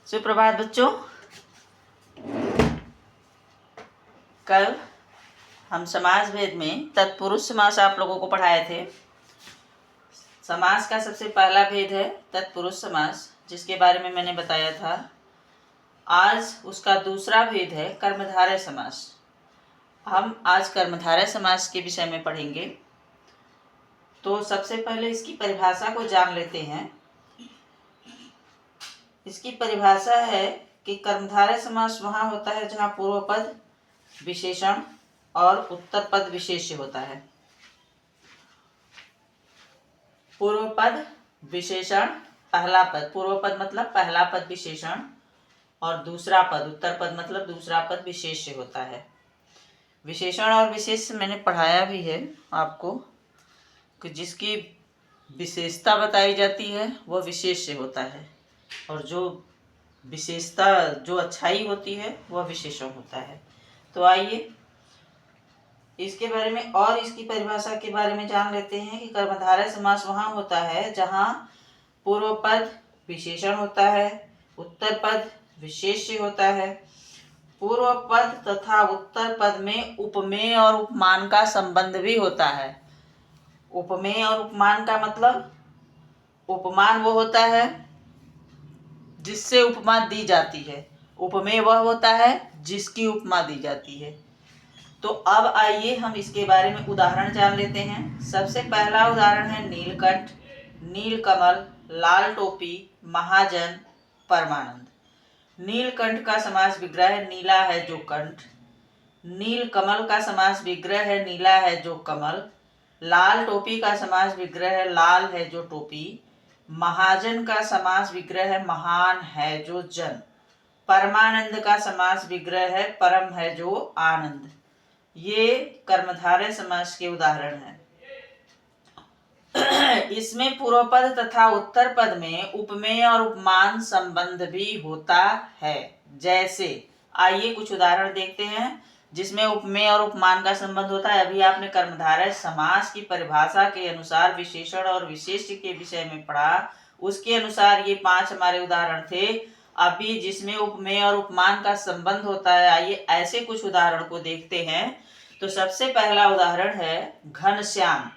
सुप्रभात बच्चों। कल हम समास भेद में तत्पुरुष समास आप लोगों को पढ़ाए थे। समास का सबसे पहला भेद है तत्पुरुष समास, जिसके बारे में मैंने बताया था। आज उसका दूसरा भेद है कर्मधारय समास। हम आज कर्मधारय समास के विषय में पढ़ेंगे। तो सबसे पहले इसकी परिभाषा को जान लेते हैं। इसकी परिभाषा है कि कर्मधारय समास वहाँ होता है जहाँ पूर्व पद विशेषण और उत्तर पद विशेष्य होता है। पूर्व पद विशेषण, पहला पद, पूर्व पद मतलब पहला पद विशेषण, और दूसरा पद उत्तर पद मतलब दूसरा पद विशेष्य होता है। विशेषण और विशेष्य मैंने पढ़ाया भी है आपको कि जिसकी विशेषता बताई जाती है वह विशेष्य होता है, और जो विशेषता जो अच्छाई होती है वह विशेषण होता है। तो आइए इसके बारे में और इसकी परिभाषा के बारे में जान लेते हैं कि कर्मधारय समास वहाँ होता है जहाँ पूर्व पद विशेषण होता है, उत्तर पद विशेष्य होता है। पूर्व पद तथा उत्तर पद में उपमेय और उपमान का संबंध भी होता है। उपमेय और उपमान का मतलब, उपमान वो होता है जिससे उपमा दी जाती है, उपमेय वह होता है जिसकी उपमा दी जाती है। तो अब आइए हम इसके बारे में उदाहरण जान लेते हैं। सबसे पहला उदाहरण है नीलकंठ, नीलकमल, लाल टोपी, महाजन, परमानंद। नीलकंठ का समास विग्रह है नीला है जो कंठ। नीलकमल का समास विग्रह है नीला है जो कमल। लाल टोपी का समास विग्रह है लाल है जो टोपी। महाजन का समास विग्रह है महान है जो जन। परमानंद का समास विग्रह है परम है जो आनंद। ये कर्मधारय समास के उदाहरण हैं। इसमें पूर्व पद तथा उत्तर पद में उपमेय और उपमान संबंध भी होता है। जैसे आइए कुछ उदाहरण देखते हैं जिसमें उपमेय और उपमान का संबंध होता है। अभी आपने कर्मधारय समास की परिभाषा के अनुसार विशेषण और विशेष्य के विषय में पढ़ा, उसके अनुसार ये 5 हमारे उदाहरण थे। अभी जिसमें उपमेय और उपमान का संबंध होता है, आइए ऐसे कुछ उदाहरण को देखते हैं। तो सबसे पहला उदाहरण है घनश्याम,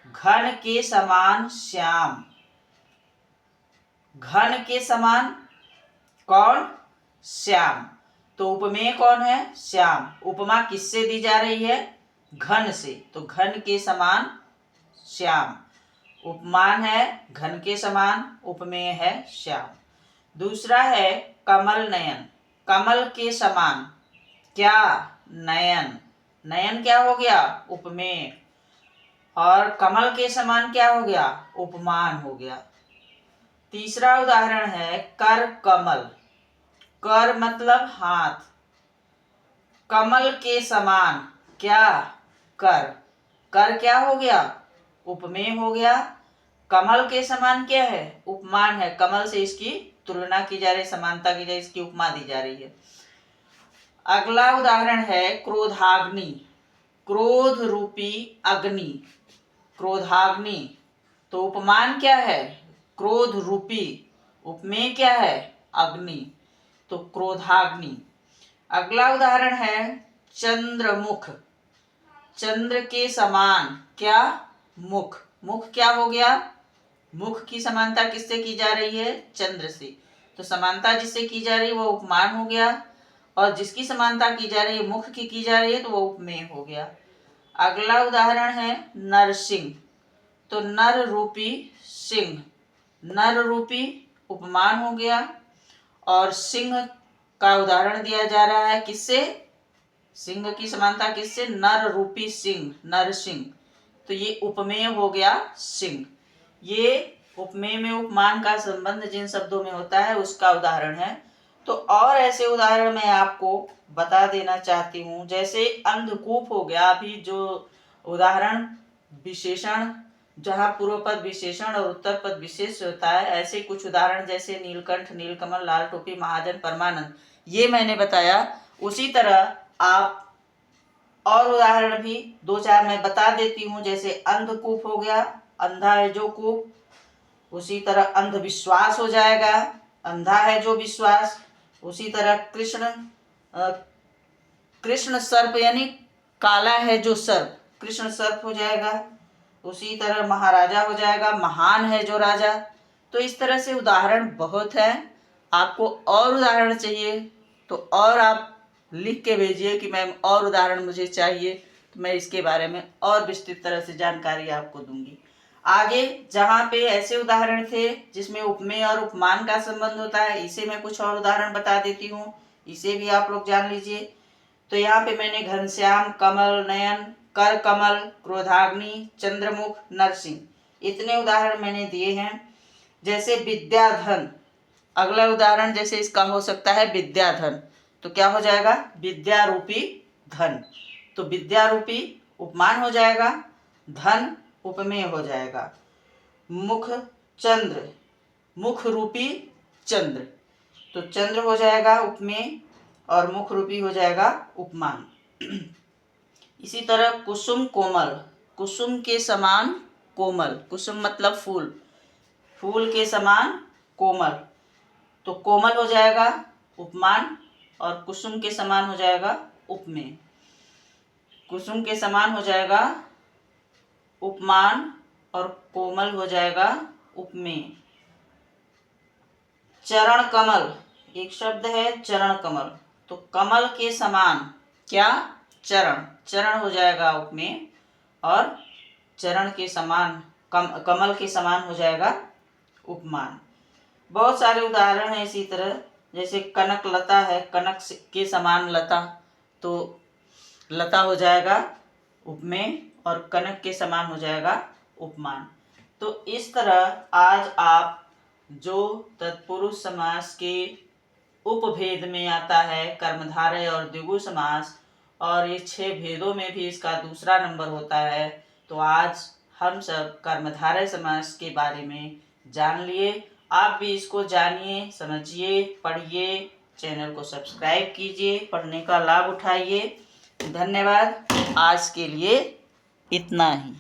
घन के समान श्याम। घन के समान कौन? श्याम। तो उपमेय कौन है? श्याम। उपमा किससे दी जा रही है? घन से। तो घन के समान श्याम उपमान है घन के समान, उपमेय है श्याम। दूसरा है कमल नयन, कमल के समान क्या? नयन। नयन क्या हो गया? उपमेय। और कमल के समान क्या हो गया? उपमान हो गया। तीसरा उदाहरण है कर कमल, कर मतलब हाथ, कमल के समान क्या? कर। कर क्या हो गया? उपमेय हो गया। कमल के समान क्या है? उपमान है। कमल से इसकी तुलना की जा रही, समानता की जा रही, इसकी उपमा दी जा रही है। अगला उदाहरण है क्रोधाग्नि, क्रोध रूपी अग्नि, क्रोधाग्नि। तो उपमान क्या है? क्रोध रूपी, उपमेय क्या है? अग्नि। तो क्रोधाग्नि। अगला उदाहरण है चंद्रमुख, चंद्र के समान क्या? मुख। मुख क्या हो गया? मुख की समानता किससे की जा रही है? चंद्र से। तो समानता जिससे की जा रही है वो उपमान हो गया, और जिसकी समानता की जा रही है मुख की जा रही है तो वो उपमेय हो गया। अगला उदाहरण है नरसिंह, तो नर रूपी सिंह, नर रूपी उपमान हो गया, और सिंह का उदाहरण दिया जा रहा है किससे? सिंह की समानता किससे? नर रूपी सिंह, नरसिंह। तो ये उपमेय हो गया सिंह। ये उपमेय में उपमान का संबंध जिन शब्दों में होता है उसका उदाहरण है। तो और ऐसे उदाहरण मैं आपको बता देना चाहती हूँ, जैसे अंधकूप हो गया। अभी जो उदाहरण विशेषण जहाँ पूर्व पद विशेषण और उत्तर पद विशेष होता है, ऐसे कुछ उदाहरण जैसे नीलकंठ, नीलकमल, लाल टोपी, महाजन, परमानंद, ये मैंने बताया। उसी तरह आप और उदाहरण भी 2-4 मैं बता देती हूँ। जैसे अंधकूप हो गया, अंधा है जो कूप। उसी तरह अंधविश्वास हो जाएगा, अंधा है जो विश्वास। उसी तरह कृष्ण सर्प यानी काला है जो सर्प, कृष्ण सर्प हो जाएगा। उसी तरह महाराजा हो जाएगा, महान है जो राजा। तो इस तरह से उदाहरण बहुत है। आपको और उदाहरण चाहिए तो और आप लिख के भेजिए कि मैम और उदाहरण मुझे चाहिए, तो मैं इसके बारे में और विस्तृत तरह से जानकारी आपको दूंगी। आगे जहाँ पे ऐसे उदाहरण थे जिसमें उपमेय और उपमान का संबंध होता है, इसे मैं कुछ और उदाहरण बता देती हूँ, इसे भी आप लोग जान लीजिए। तो यहाँ पे मैंने घनश्याम, कमल नयन, कर कमल, क्रोधाग्नि, चंद्रमुख, नरसिंह, इतने उदाहरण मैंने दिए हैं। जैसे विद्याधन, अगला उदाहरण जैसे इसका हो सकता है विद्याधन, तो क्या हो जाएगा? विद्या रूपी धन। तो विद्या रूपी उपमान हो जाएगा, धन उपमेय हो जाएगा। मुख चंद्र, मुख रूपी चंद्र, तो चंद्र हो जाएगा उपमेय और मुख रूपी हो जाएगा उपमान। इसी तरह कुसुम कोमल, कुसुम के समान कोमल, कुसुम मतलब फूल, फूल के समान कोमल, तो कोमल हो जाएगा उपमान और कुसुम के समान हो जाएगा उपमेय। कुसुम के समान हो जाएगा उपमान और कोमल हो जाएगा उपमेय। चरण कमल, एक शब्द है चरण कमल, तो कमल के समान क्या? चरण, चरण हो जाएगा उपमेय और चरण के समान कमल के समान हो जाएगा उपमान। बहुत सारे उदाहरण हैं इसी तरह। जैसे कनक लता है, कनक के समान लता, तो लता हो जाएगा उपमेय और कनक के समान हो जाएगा उपमान। तो इस तरह आज आप जो तत्पुरुष समास के उपभेद में आता है कर्मधारय और द्विगु समास, और ये 6 भेदों में भी इसका दूसरा नंबर होता है, तो आज हम सब कर्मधारय समास के बारे में जान लिए। आप भी इसको जानिए, समझिए, पढ़िए, चैनल को सब्सक्राइब कीजिए, पढ़ने का लाभ उठाइए। धन्यवाद। आज के लिए इतना ही।